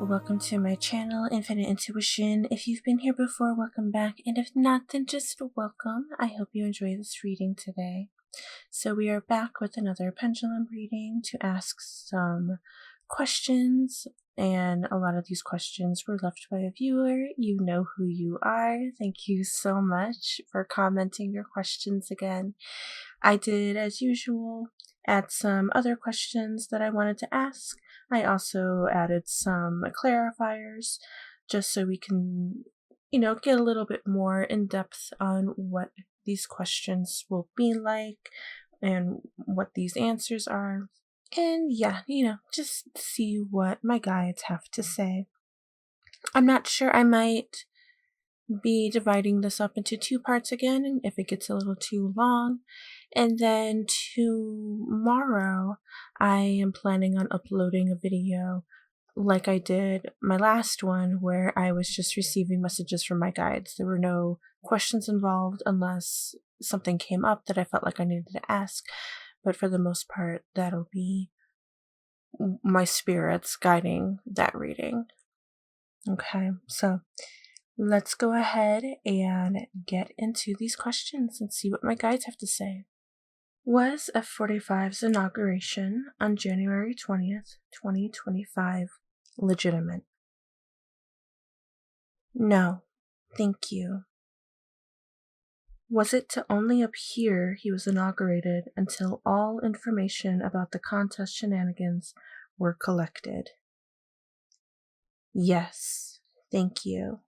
welcome to my channel, Infinite Intuition. If you've been here before, welcome back, and if not, then just welcome. I hope you enjoy this reading today. So we are back with another pendulum reading to ask some questions, and a lot of these questions were left by a viewer. You know who you are. Thank you so much for commenting your questions again. I did, as usual, add some other questions that I wanted to ask. I also added some clarifiers just so we can, get a little bit more in depth on what these questions will be like and what these answers are. And yeah, just see what my guides have to say. I'm not sure, I might be dividing this up into two parts again if it gets a little too long. And then tomorrow I am planning on uploading a video like I did my last one, where I was just receiving messages from my guides. There were no questions involved unless something came up that I felt like I needed to ask. But for the most part, that'll be my spirits guiding that reading. Okay, so let's go ahead and get into these questions and see what my guides have to say. Was F45's inauguration on January 20th, 2025 legitimate? No, thank you. Was it to only appear he was inaugurated until all information about the contest shenanigans were collected? Yes, thank you.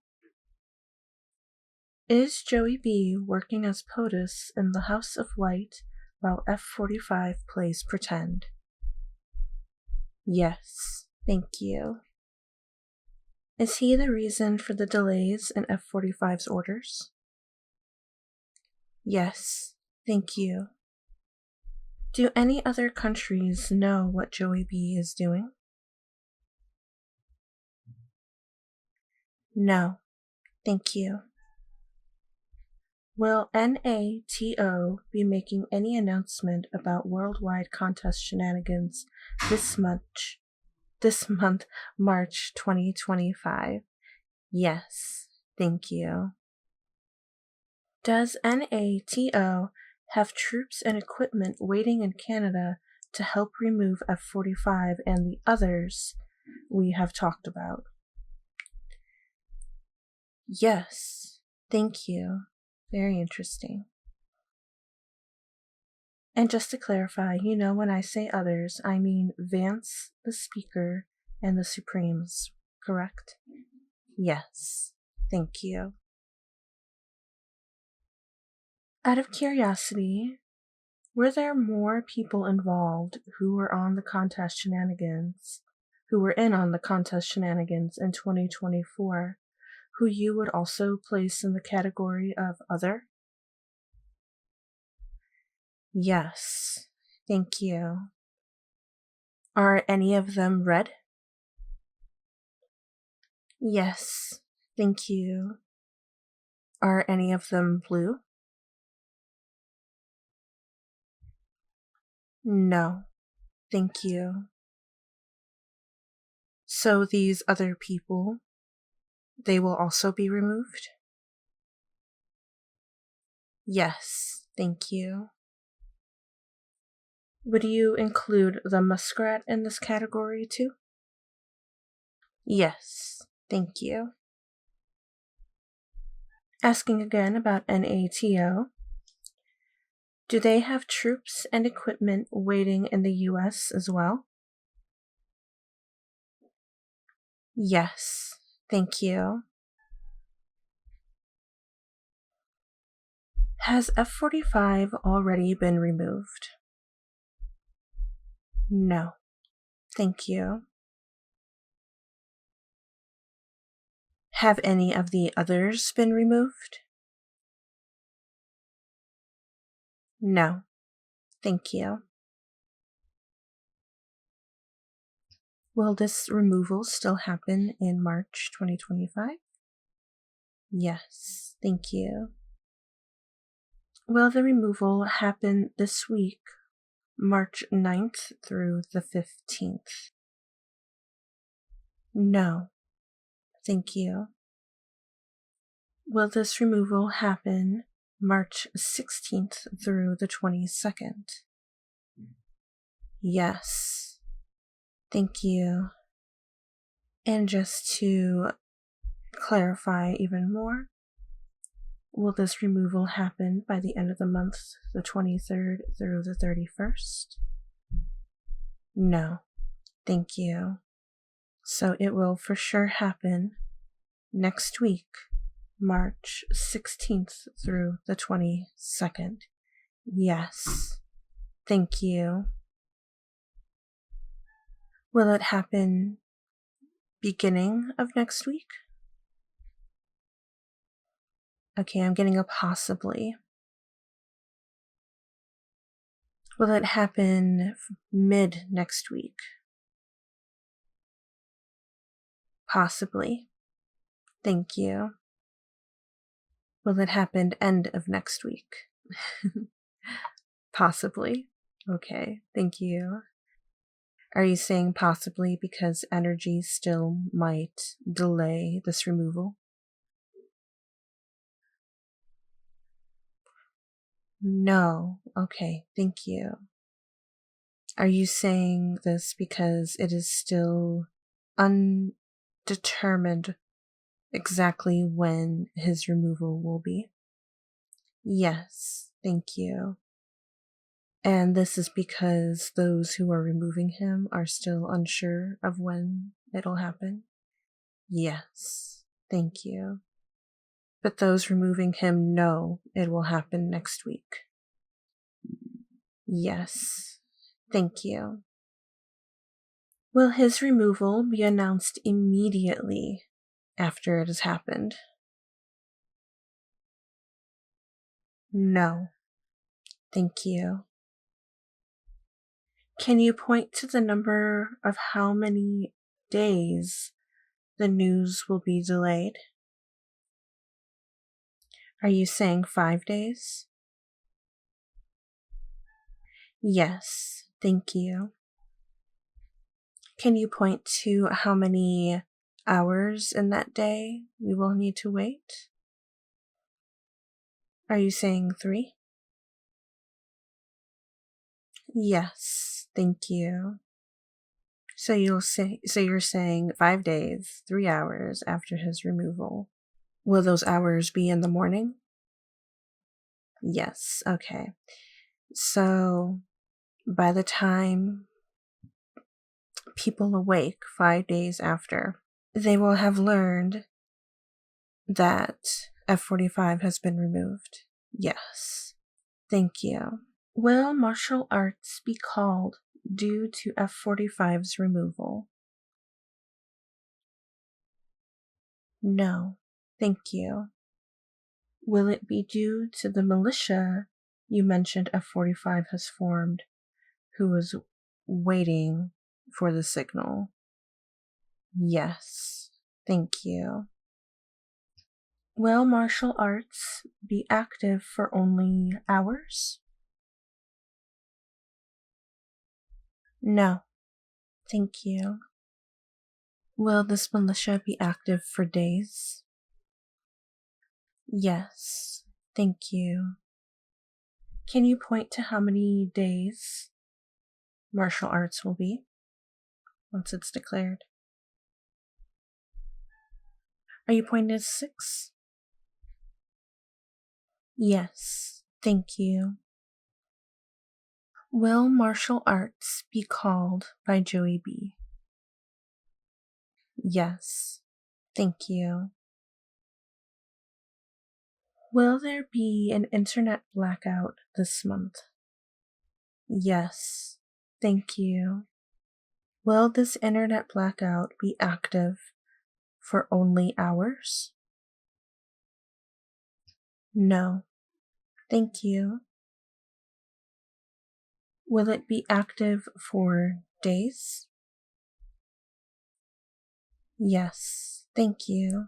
Is Joey B working as POTUS in the House of White while F45 plays pretend? Yes, thank you. Is he the reason for the delays in F45's orders? Yes, thank you. Do any other countries know what Joey B is doing? No, thank you. Will NATO be making any announcement about worldwide contest shenanigans this month, March 2025? Yes, thank you. Does NATO have troops and equipment waiting in Canada to help remove F45 and the others we have talked about? Yes, thank you. Very interesting. And just to clarify, when I say others, I mean Vance, the Speaker, and the Supremes, correct? Yes, thank you. Out of curiosity, were there more people involved who were in on the contest shenanigans in 2024, who you would also place in the category of other? Yes, thank you. Are any of them red? Yes, thank you. Are any of them blue? No, thank you. So these other people, they will also be removed? Yes, thank you. Would you include the muskrat in this category too? Yes, thank you. Asking again about NATO. Do they have troops and equipment waiting in the US as well? Yes, thank you. Has F45 already been removed? No, thank you. Have any of the others been removed? No, thank you. Will this removal still happen in March 2025? Yes, thank you. Will the removal happen this week, March 9th through the 15th? No, thank you. Will this removal happen March 16th through the 22nd? Yes, thank you. And just to clarify even more, will this removal happen by the end of the month, the 23rd through the 31st? No, thank you. So it will for sure happen next week, March 16th through the 22nd. Yes, thank you. Will it happen beginning of next week? Okay, I'm getting a possibly. Will it happen mid next week? Possibly. Thank you. Will it happen end of next week? Possibly. Okay, thank you. Are you saying possibly because energy still might delay this removal? No. Okay, thank you. Are you saying this because it is still undetermined exactly when his removal will be? Yes, thank you. And this is because those who are removing him are still unsure of when it'll happen? Yes, thank you. But those removing him know it will happen next week? Yes, thank you. Will his removal be announced immediately after it has happened? No, thank you. Can you point to the number of how many days the news will be delayed? Are you saying 5 days? Yes, thank you. Can you point to how many hours in that day we will need to wait? Are you saying 3? Yes, thank you. So you're saying 5 days, 3 hours after his removal. Will those hours be in the morning? Yes, okay. So by the time people awake 5 days after, they will have learned that F-45 has been removed. Yes, thank you. Will martial arts be called due to F-45's removal? No, thank you. Will it be due to the militia you mentioned F-45 has formed, who was waiting for the signal? Yes, thank you. Will martial arts be active for only hours? No, thank you. Will this militia be active for days? Yes, thank you. Can you point to how many days martial arts will be once it's declared? Are you pointing to 6? Yes, thank you. Will martial arts be called by Joey B? Yes, thank you. Will there be an internet blackout this month? Yes, thank you. Will this internet blackout be active for only hours? No, thank you. Will it be active for days? Yes, thank you.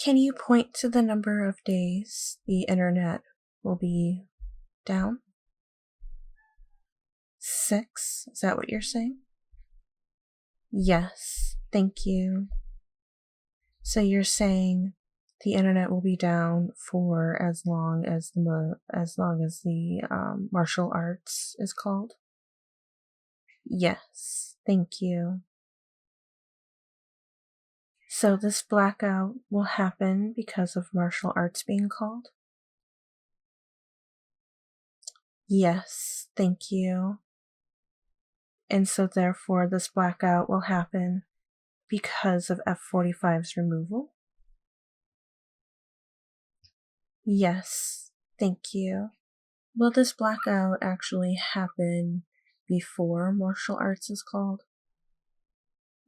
Can you point to the number of days the internet will be down? 6? Is that what you're saying? Yes, thank you. So you're saying the internet will be down for as long as the martial arts is called? Yes, thank you. So this blackout will happen because of martial arts being called? Yes, thank you. And so therefore this blackout will happen because of F-45's removal? Yes, thank you. Will this blackout actually happen before martial arts is called?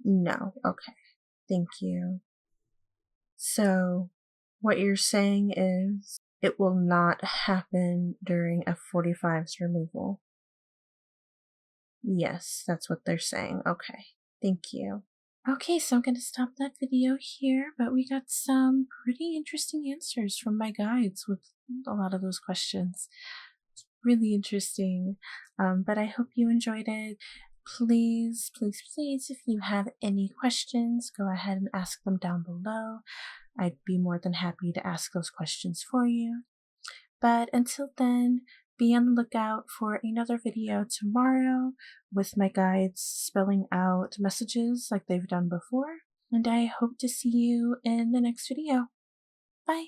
No, okay, thank you. So, what you're saying is it will not happen during F-45's removal? Yes, that's what they're saying. Okay, thank you. Okay, so I'm going to stop that video here, but we got some pretty interesting answers from my guides with a lot of those questions. It's really interesting, but I hope you enjoyed it. Please, please, please, if you have any questions, go ahead and ask them down below. I'd be more than happy to ask those questions for you. But until then, be on the lookout for another video tomorrow with my guides spelling out messages like they've done before. And I hope to see you in the next video. Bye!